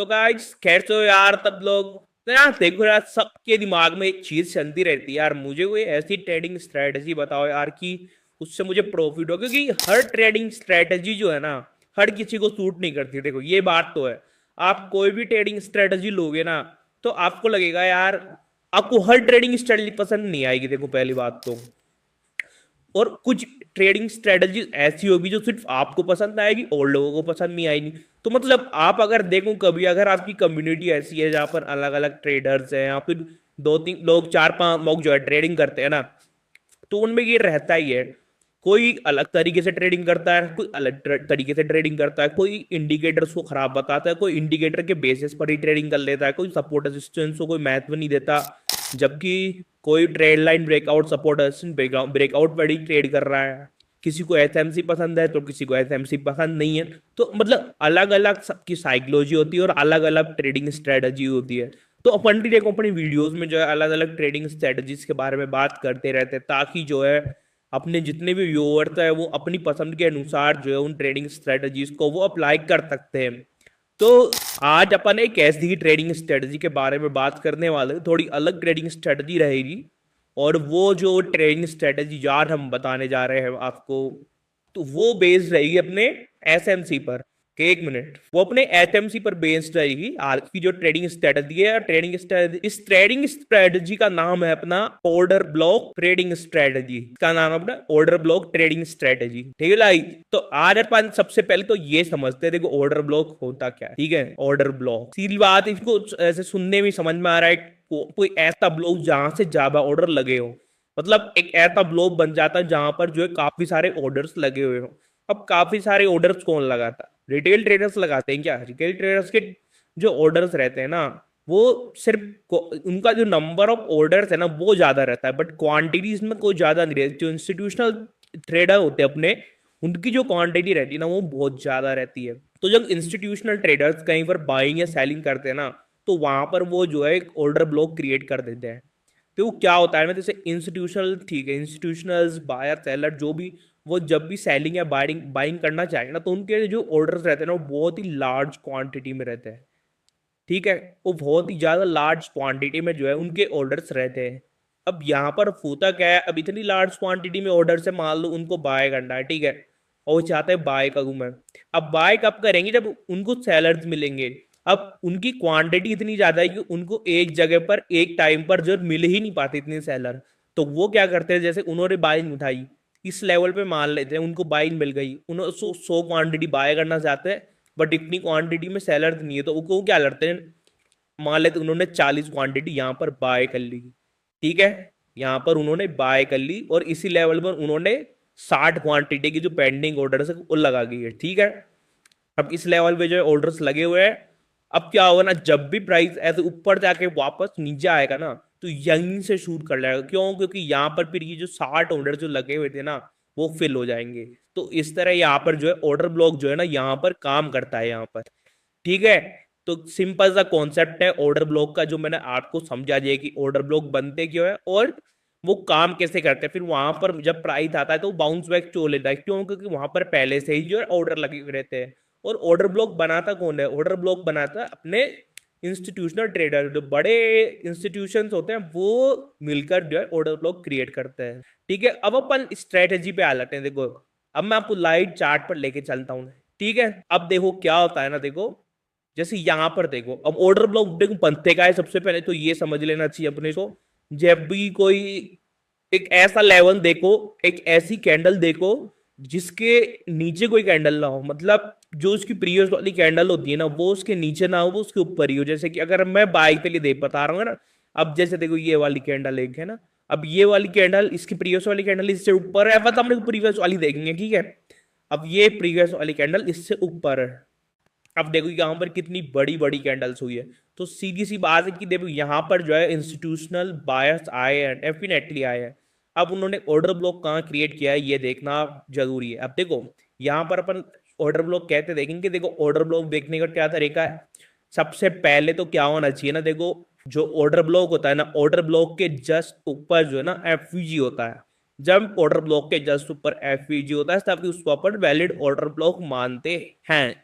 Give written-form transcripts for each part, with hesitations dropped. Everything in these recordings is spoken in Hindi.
तो गाइस खैर तो यार तब लोग तो यार देखो यार सबके दिमाग में एक चीज चलती रहती है यार, मुझे कोई ऐसी ट्रेडिंग स्ट्रेटजी बताओ यार कि उससे मुझे प्रॉफिट हो, क्योंकि हर ट्रेडिंग स्ट्रेटजी जो है ना हर किसी को सूट नहीं करती। देखो ये बात तो है, आप कोई भी ट्रेडिंग स्ट्रेटजी लोगे ना तो आपको लगेगा यार आपको हर ट्रेडिंग स्ट्रेटजी पसंद नहीं आएगी। देखो पहली बात तो, और कुछ ट्रेडिंग स्ट्रेटजी ऐसी होगी जो सिर्फ आपको पसंद आएगी और लोगों को पसंद नहीं आएगी। तो मतलब आप अगर देखो कभी अगर आपकी कम्युनिटी ऐसी है जहां पर अलग अलग ट्रेडर्स हैं या फिर दो तीन लोग चार पांच लोग जो है ट्रेडिंग करते हैं ना, तो उनमें ये रहता ही है, कोई अलग तरीके से ट्रेडिंग करता है, कोई अलग तरीके से ट्रेडिंग करता है, कोई इंडिकेटर्स को खराब बताता है, कोई इंडिकेटर के बेसिस पर ही ट्रेडिंग कर लेता है, कोई सपोर्ट रेजिस्टेंस को कोई महत्व नहीं देता, जबकि कोई trade line breakout support resistance breakout पर ही ट्रेड कर रहा है। किसी को एसएमसी पसंद है तो किसी को एसएमसी पसंद नहीं है। तो मतलब अलग अलग सबकी साइकोलॉजी होती है और अलग अलग ट्रेडिंग स्ट्रेटजी होती है। तो अपन भी देखो अपनी वीडियोस में जो है अलग अलग ट्रेडिंग स्ट्रेटजीज के बारे में बात करते रहते हैं, ताकि जो है अपने जितने भी व्यूअर्स है वो अपनी पसंद के अनुसार जो है उन ट्रेडिंग स्ट्रेटजीज को वो अप्लाई कर सकते हैं। तो आज अपन एक ऐसी ट्रेडिंग स्ट्रेटजी के बारे में बात करने वाले हैं, थोड़ी अलग ट्रेडिंग स्ट्रेटजी रहेगी। और वो जो ट्रेडिंग स्ट्रेटजी यार हम बताने जा रहे हैं आपको, तो वो बेस्ड रहेगी अपने एसएमसी पर। कि एक मिनट, वो अपने एचएमसी पर बेस्ड रहेगी आज की जो ट्रेडिंग स्ट्रेटजी है। ट्रेडिंग स्ट्रेटजी, इस ट्रेडिंग स्ट्रेटजी का नाम है अपना ऑर्डर ब्लॉक ट्रेडिंग स्ट्रेटजी। इसका नाम है अपना ऑर्डर ब्लॉक ट्रेडिंग स्ट्रेटजी। ठीक है भाई, तो आज अपन सबसे पहले तो ये समझते हैं, देखो ऑर्डर ब्लॉक होता क्या है। ठीक है, ऑर्डर ब्लॉक सीधी बात, इसको ऐसे सुनने में समझ में आ रहा है कोई ऐसा ब्लॉक जहां से ज्यादा ऑर्डर लगे हो। मतलब एक ऐसा ब्लॉक बन जाता है जहां पर जो है काफी सारे ऑर्डर्स लगे हुए हो। अब काफी सारे ऑर्डर्स कौन लगाता है? रिटेल ट्रेडर्स लगाते हैं क्या? रिटेल ट्रेडर्स के जो ऑर्डर्स रहते हैं ना, वो सिर्फ उनका जो नंबर ऑफ ऑर्डर्स है ना वो ज्यादा रहता है, बट क्वांटिटीज में कोई ज्यादा नहीं रहती। जो इंस्टीट्यूशनल ट्रेडर होते हैं अपने, उनकी जो क्वांटिटी रहती है ना वो बहुत ज्यादा रहती है। तो जब इंस्टीट्यूशनल ट्रेडर्स कहीं पर बाइंग या सेलिंग करते हैं ना, तो वहां पर वो जो है एक ऑर्डर ब्लॉक क्रिएट कर देते हैं। तो वो क्या होता है ना, जैसे इंस्टीट्यूशनल, ठीक है, इंस्टीट्यूशनल्स बायर सेलर जो भी, वो जब भी सेलिंग या बाइंग बाइंग करना चाहे ना, तो उनके जो ऑर्डर्स रहते हैं ना वो बहुत ही लार्ज क्वांटिटी में रहते हैं। ठीक है, वो बहुत ही ज्यादा लार्ज क्वांटिटी में जो है उनके ऑर्डर्स रहते हैं। अब यहाँ पर होता क्या है, अब इतनी लार्ज क्वांटिटी में ऑर्डर से मान लो उनको बाय करना है, ठीक है, और वो चाहते हैं बाय करूं मैं। अब बाय कब करेंगे? जब उनको सेलर्स मिलेंगे। अब उनकी क्वांटिटी इतनी ज्यादा है कि उनको एक जगह पर एक टाइम पर जो मिल ही नहीं पाते इतने सेलर। तो वो क्या करते हैं, जैसे उन्होंने बाइंग उठाई, इस लेवल पे मान लेते हैं उनको बाइंग मिल गई, उन्होंने 100 क्वांटिटी बाय करना चाहते हैं, बट इतनी क्वांटिटी में सेलर नहीं है, तो वो क्या करते हैं, मान लेते उन्होंने 40 क्वांटिटी यहाँ पर बाय कर ली। ठीक है, यहाँ पर उन्होंने बाय कर ली और इसी लेवल पर उन्होंने 60 क्वांटिटी की जो पेंडिंग ऑर्डर है वो लगा गई है। ठीक है, अब इस लेवल पे जो है ऑर्डर्स लगे हुए हैं। अब क्या होगा ना, जब भी प्राइस ऐसे ऊपर जाके वापस नीचे आएगा ना, तो यहीं से शूट कर जाएगा। क्यों? क्योंकि यहाँ पर फिर ये जो 60 ऑर्डर जो लगे हुए थे ना वो फिल हो जाएंगे। तो इस तरह यहाँ पर जो है ऑर्डर ब्लॉक जो है ना यहाँ पर काम करता है यहाँ पर। ठीक है, तो सिंपल सा कॉन्सेप्ट है ऑर्डर ब्लॉक का, जो मैंने आपको समझा दिया कि ऑर्डर ब्लॉक बनते क्यों है और वो काम कैसे करते हैं। फिर वहां पर जब प्राइस आता है तो बाउंस बैक चो लेता है। क्यों? क्योंकि वहां पर पहले से ही जो है ऑर्डर लगे हुए रहते हैं। और ऑर्डर ब्लॉक बनाता कौन है? ऑर्डर ब्लॉक बनाता है अपने इंस्टीट्यूशनल ट्रेडर, जो बड़े इंस्टीट्यूशंस होते हैं वो मिलकर जो है ऑर्डर ब्लॉक क्रिएट करते हैं। ठीक है, अब अपन स्ट्रेटेजी पे आ लेते हैं। देखो अब मैं आपको लाइव चार्ट पर लेके चलता हूँ। ठीक है, अब देखो क्या होता है ना, देखो जैसे यहां पर देखो, अब ऑर्डर ब्लॉक देखो बनते का है। सबसे पहले तो ये समझ लेना चाहिए अपने को, जब भी कोई एक ऐसा लेवल देखो, एक ऐसी कैंडल देखो जिसके नीचे कोई कैंडल ना हो, मतलब जो उसकी प्रीवियस वाली कैंडल होती है ना वो उसके नीचे ना हो, वो उसके ऊपर ही हो। जैसे कि अगर मैं बाइक के लिए देख बता रहा हूँ ना, अब जैसे देखो ये वाली कैंडल एक है ना, अब ये वाली कैंडल इसकी प्रीवियस वाली कैंडल इससे ऊपर है, बस हम लोग प्रीवियस वाली देखेंगे। ठीक है, अब ये प्रीवियस वाली कैंडल इससे ऊपर है। अब देखो यहाँ पर कितनी बड़ी बड़ी कैंडल्स हुई है। तो सीधी सी बात है कि देखो यहाँ पर जो है इंस्टीट्यूशनल बायर्स आए हैं, डेफिनेटली आए हैं। अब उन्होंने ऑर्डर ब्लॉक कहाँ क्रिएट किया है ये देखना जरूरी है। अब देखो यहाँ पर अपन ऑर्डर ब्लॉक कहते देखेंगे। देखो ऑर्डर ब्लॉक देखने का क्या तरीका है, सबसे पहले तो क्या होना चाहिए ना, देखो जो ऑर्डर ब्लॉक होता है ना, ऑर्डर ब्लॉक के जस्ट ऊपर जो है ना एफवीजी होता है। जब ऑर्डर ब्लॉक के जस्ट ऊपर एफवीजी होता है तब उसको अपन वैलिड ऑर्डर ब्लॉक मानते हैं।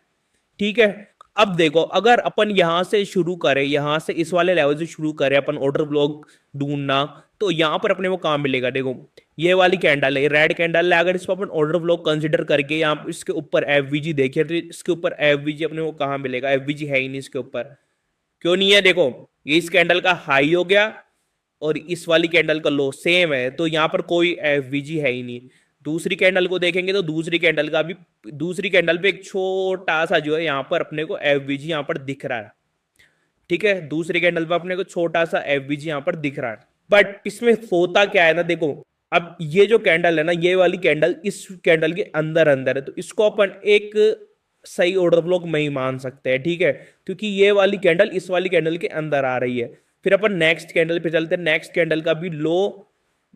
ठीक है, अब देखो अगर अपन यहां से शुरू करें, यहां से इस वाले लेवल से शुरू करें अपन ऑर्डर ब्लॉक ढूंढना, तो यहाँ पर अपने को कहाँ मिलेगा? देखो ये वाली कैंडल है, रेड कैंडल है, अगर इसको अपन ऑर्डर ब्लॉक कंसिडर करके यहाँ इसके ऊपर एफवीजी देखे तो इसके ऊपर एफवीजी अपने को कहाँ मिलेगा? एफवीजी है ही नहीं इसके ऊपर। क्यों नहीं है? देखो ये इस कैंडल का हाई हो गया और इस वाली कैंडल का लो सेम है, तो यहाँ पर कोई एफवीजी है ही नहीं। दूसरी कैंडल को देखेंगे तो दूसरी कैंडल का भी, दूसरी कैंडल पे एक छोटा सा जो है यहाँ पर अपने को एफवीजी यहाँ पर दिख रहा है। ठीक है, दूसरी कैंडल पे अपने को छोटा सा एफवीजी यहाँ पर दिख रहा है। बट इसमें होता क्या है ना, देखो अब ये जो कैंडल है ना, ये वाली कैंडल इस कैंडल के अंदर अंदर है, तो इसको अपन एक सही ऑर्डर ब्लॉक में ही मान सकते हैं। ठीक है, क्योंकि ये वाली कैंडल इस वाली कैंडल के अंदर आ रही है। फिर अपन नेक्स्ट कैंडल पे चलते हैं, नेक्स्ट कैंडल का भी लो,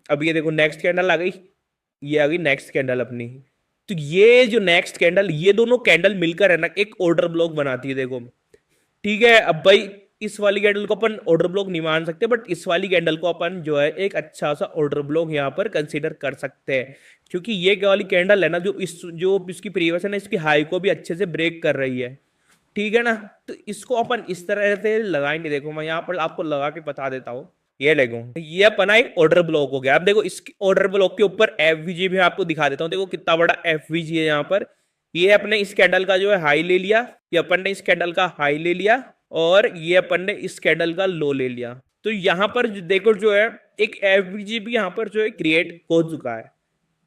अब ये देखो नेक्स्ट कैंडल आ गई, ये आ गई नेक्स्ट कैंडल अपनी। तो ये जो नेक्स्ट कैंडल, ये दोनों कैंडल मिलकर है ना एक ऑर्डर ब्लॉक बनाती है, देखो। ठीक है, अब भाई इस वाली कैंडल को अपन ऑर्डर ब्लॉक नहीं मान सकते, बट इस वाली कैंडल को अपन जो है एक अच्छा सा ऑर्डर ब्लॉक यहाँ पर कंसीडर कर सकते हैं, क्योंकि ये वाली कैंडल है ना जो इसकी प्रीवियस है ना, इसकी हाई को भी अच्छे से ब्रेक कर रही है। ठीक है ना, तो इसको अपन इस तरह से लगाएंगे। देखो मैं यहाँ पर आपको लगा के बता देता हूँ, ये लगो, ये अपना एक ऑर्डर ब्लॉक हो गया। अब देखो इस ऑर्डर ब्लॉक के ऊपर एफवीजी भी आपको दिखा देता हूँ, देखो कितना बड़ा एफवीजी है यहाँ पर। ये अपने इस कैंडल का जो है हाई ले लिया, ये अपन ने इस कैंडल का हाई ले लिया, और ये अपन ने इस कैंडल का लो ले लिया। तो यहाँ पर देखो जो है एक एफवीजी भी यहाँ पर जो है क्रिएट हो चुका है।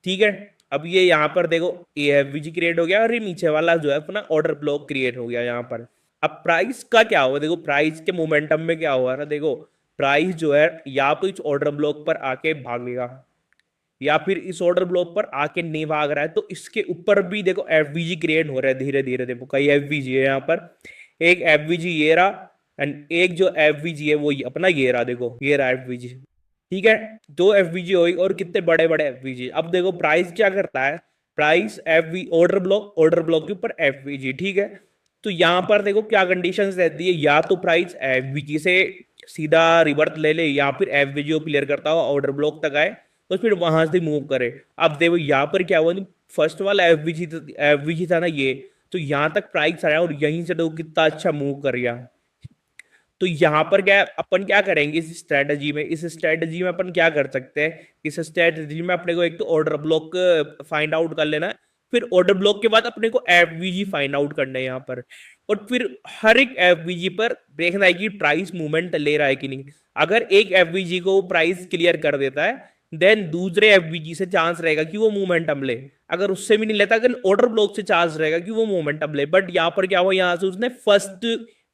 ठीक है, अब ये यहाँ पर देखो ये एफवीजी क्रिएट हो गया, और ये नीचे वाला जो है अपना ऑर्डर ब्लॉक क्रिएट हो गया यहाँ पर। अब प्राइस का क्या हुआ? देखो प्राइस के मोमेंटम में क्या हुआ ना, देखो प्राइस जो है या तो इस ऑर्डर ब्लॉक पर आके भागेगा, या फिर इस ऑर्डर ब्लॉक पर आके नहीं भाग रहा है, तो इसके ऊपर भी देखो एफवीजी क्रिएट हो रहा है धीरे धीरे। देखो कई एफवीजी है यहाँ पर, एक एफवीजी ये रहा, एंड एक जो एफवीजी है वो अपना ये रहा, देखो ये रहा एफवीजी। ठीक है, दो एफवीजी हुई और कितने बड़े बड़े एफवीजी। अब देखो प्राइस क्या करता है, प्राइस एफवी ऑर्डर ब्लॉक के ऊपर एफवीजी। ठीक है, तो यहाँ पर देखो क्या कंडीशंस रहती है, या तो प्राइस एफवीजी से सीधा रिवर्स ले ले, या फिर एफवीजी को क्लियर करता हुआ ऑर्डर ब्लॉक तक आए तो फिर वहां से मूव करे। अब देखो यहाँ पर क्या हुआ, फर्स्ट वाला एफवीजी था ना ये, तो यहाँ तक प्राइस आया और यहीं से देखो कितना अच्छा मूव कर गया। तो यहाँ पर क्या अपन क्या करेंगे इस स्ट्रेटजी में अपन क्या कर सकते हैं, इस स्ट्रेटजी में अपने को एक तो ऑर्डर ब्लॉक फाइंड आउट कर लेना है, फिर ऑर्डर ब्लॉक के बाद अपने को एफवीजी फाइंड आउट करना है यहाँ पर, और फिर हर एक एफवीजी पर देखना है कि प्राइस मूवमेंट ले रहा है कि नहीं। अगर एक एफवीजी को प्राइस क्लियर कर देता है, देन दूसरे एफवीजी से चांस रहेगा कि वो मोमेंटम ले, अगर उससे भी नहीं लेता अगर ऑर्डर ब्लॉक से चांस रहेगा कि वो मोमेंटम ले। बट यहाँ पर क्या हुआ, यहाँ से उसने फर्स्ट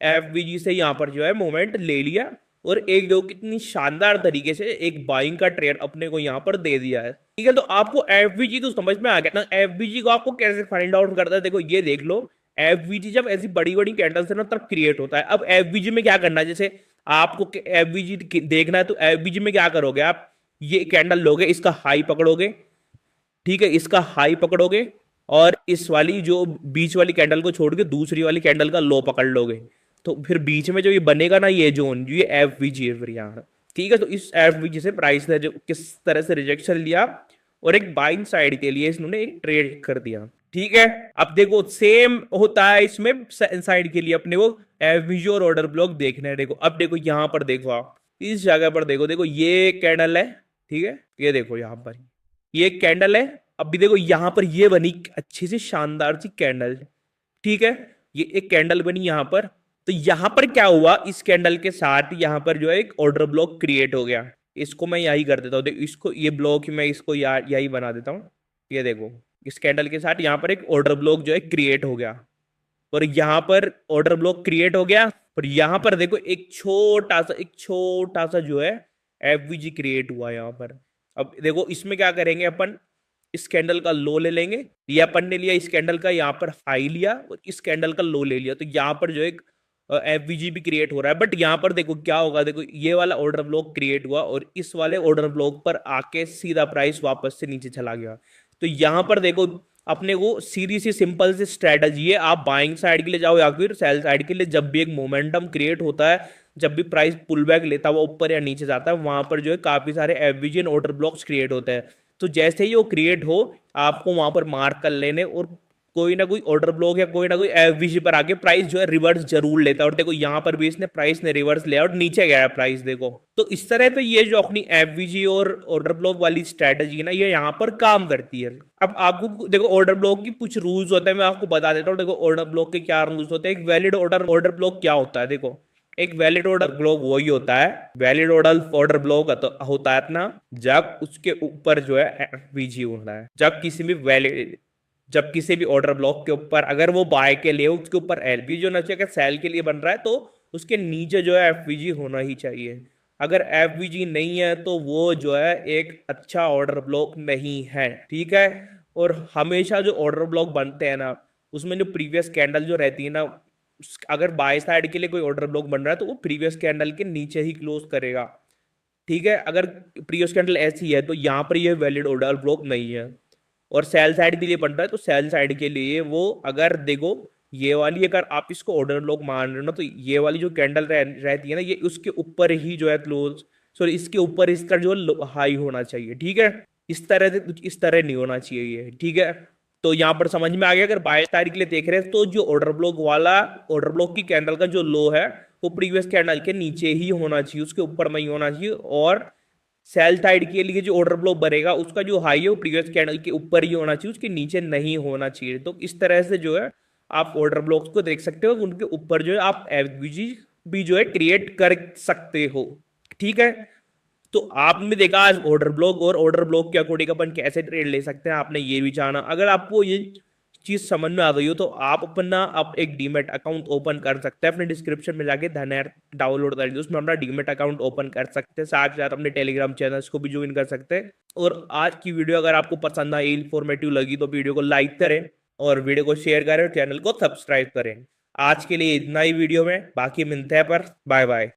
एफवीजी से यहाँ पर जो है मोमेंट ले लिया, और एक दो कितनी शानदार तरीके से एक बाइंग का ट्रेड अपने को यहाँ पर दे दिया है। ठीक है, तो आपको एफवीजी तो समझ में आ गया ना, एफवीजी को आपको कैसे फाइंड आउट करता है। देखो ये देख लो, एफवीजी जब ऐसी बड़ी बड़ी कैंडल से ना तब क्रिएट होता है। अब एफवीजी में क्या करना है, जैसे आपको एफवीजी देखना है तो एफवीजी में क्या करोगे आप, ये कैंडल लोगे, इसका हाई पकड़ोगे। ठीक है, इसका हाई पकड़ोगे और इस वाली जो बीच वाली कैंडल को छोड़ के दूसरी वाली कैंडल का लो पकड़ लोगे, तो फिर बीच में जो ये बनेगा ना ये जोन, ये एफवीजी है फिर यहाँ। ठीक है, तो इस एफवीजी से प्राइस ने जो किस तरह से रिजेक्शन लिया और एक बाइंग साइड के लिए इन्होंने एक ट्रेड कर दिया। ठीक है, अब देखो सेम होता है इसमें साइड के लिए अपने को एफवीजी और ऑर्डर ब्लॉक देखना है। देखो अब देखो यहाँ पर देखो आप इस जगह पर देखो ये कैंडल है। ठीक है, ये देखो यहाँ पर ये कैंडल है, अभी देखो यहाँ पर ये बनी अच्छी सी शानदार सी कैंडल। ठीक है, ये एक कैंडल बनी यहाँ पर, तो यहाँ पर क्या हुआ, इस कैंडल के साथ यहाँ पर जो है एक ऑर्डर ब्लॉक क्रिएट हो गया। इसको मैं यही कर देता हूँ, देखो इसको ये ब्लॉक मैं इसको यही बना देता हूँ। ये देखो इस कैंडल के साथ यहाँ पर एक ऑर्डर ब्लॉक जो है क्रिएट हो गया, और यहाँ पर ऑर्डर ब्लॉक क्रिएट हो गया, और यहाँ पर देखो एक छोटा सा जो है एफवीजी क्रिएट हुआ यहाँ पर। अब देखो इसमें क्या करेंगे अपन, इस कैंडल का लो ले लेंगे, ये अपन ने लिया, इस कैंडल का यहाँ पर हाई लिया और इस कैंडल का लो ले लिया, तो यहाँ पर जो एक एफवीजी भी क्रिएट हो रहा है। बट यहाँ पर देखो क्या होगा, देखो ये वाला ऑर्डर ब्लॉक क्रिएट हुआ और इस वाले ऑर्डर ब्लॉक पर आके सीधा प्राइस वापस से नीचे चला गया। तो यहाँ पर देखो अपने को सीधी सी सिंपल सी स्ट्रेटजी है, आप बाइंग साइड के लिए जाओ या फिर सेल साइड के लिए, जब भी एक मोमेंटम क्रिएट होता है, जब भी प्राइस पुल बैक लेता हुआ ऊपर या नीचे जाता है, वहां पर जो है काफी सारे एफवीजी ऑर्डर ब्लॉक्स क्रिएट होते हैं। तो जैसे ही वो क्रिएट हो आपको वहां पर मार्क कर लेने और कोई ना कोई ऑर्डर ब्लॉक या कोई ना कोई एफवीजी पर आके प्राइस जो है रिवर्स जरूर लेता है। और देखो यहाँ पर भी इसने प्राइस ने रिवर्स लिया और नीचे गया है प्राइस, देखो। तो इस तरह पे ये जो अपनी एफवीजी और ऑर्डर ब्लॉक वाली स्ट्रेटजी ना, ये यहाँ पर काम करती है। अब आपको देखो ऑर्डर ब्लॉक की कुछ रूल्स होते हैं, मैं आपको बता देता हूँ। देखो ऑर्डर ब्लॉक के क्या रूल्स होते हैं। एक वैलिड ऑर्डर ब्लॉक क्या होता है, देखो एक वैलिड ऑर्डर ब्लॉक वही होता है, वैलिड ऑर्डर ब्लॉक होता है अपना जब उसके ऊपर जो है एफवीजी होता है। जब किसी भी ऑर्डर ब्लॉक के ऊपर अगर वो बाय के लिए उसके ऊपर एलपीजी होना चाहिए, अगर सेल के लिए बन रहा है तो उसके नीचे जो है एफवीजी होना ही चाहिए। अगर एफवीजी नहीं है तो वो जो है एक अच्छा ऑर्डर ब्लॉक नहीं है, ठीक है। और हमेशा जो ऑर्डर ब्लॉक बनते हैं ना, उसमें जो प्रीवियस कैंडल जो रहती है ना, अगर बाय साइड के लिए कोई ऑर्डर ब्लॉक बन रहा है तो वो प्रीवियस कैंडल के नीचे ही क्लोज करेगा, ठीक है। अगर प्रीवियस कैंडल ऐसी है तो यहाँ पर ये वैलिड ऑर्डर ब्लॉक नहीं है। और सेल साइड के लिए बन रहा है तो सेल साइड के लिए वो, अगर देखो ये वाली अगर आप इसको ऑर्डर ब्लॉक मान रहे हो ना, तो ये वाली जो कैंडल रहती है ना, ये उसके ऊपर ही जो है क्लोज, सॉरी इसके ऊपर इसका जो हाई होना चाहिए, ठीक है। इस तरह नहीं होना चाहिए ये, ठीक है। तो यहाँ पर समझ में आ गया। अगर 22 तारीख के लिए देख रहे हैं तो जो ऑर्डर ब्लॉक की कैंडल का जो लो है वो प्रीवियस कैंडल के नीचे ही होना चाहिए, उसके ऊपर नहीं होना चाहिए। और सेल साइड के लिए जो ऑर्डर ब्लॉक बनेगा उसका जो हाई है वो प्रीवियस कैंडल के ऊपर ही होना चाहिए, उसके नीचे नहीं होना चाहिए। तो इस तरह से जो है आप ऑर्डर ब्लॉक्स को देख सकते हो, उनके ऊपर जो है आप एफवीजी भी जो है क्रिएट कर सकते हो, ठीक है। तो आपने देखा आज ऑर्डर ब्लॉक और ऑर्डर ब्लॉक के अकॉर्डिंग अपन कैसे ट्रेड ले सकते हैं, आपने ये भी जाना। अगर आपको ये चीज समझ में आ गई हो तो आप एक डीमेट अकाउंट ओपन कर सकते हैं। अपने डिस्क्रिप्शन में जाके धन ऐप डाउनलोड कर लीजिए, उसमें अपना डीमेट अकाउंट ओपन कर सकते हैं। साथ साथ अपने टेलीग्राम चैनल्स को भी ज्वाइन कर सकते हैं। और आज की वीडियो अगर आपको पसंद आई, इंफॉर्मेटिव लगी, तो वीडियो को लाइक करें और वीडियो को शेयर करें और चैनल को सब्सक्राइब करें। आज के लिए इतना ही वीडियो में, बाकी मिलते हैं पर, बाय बाय।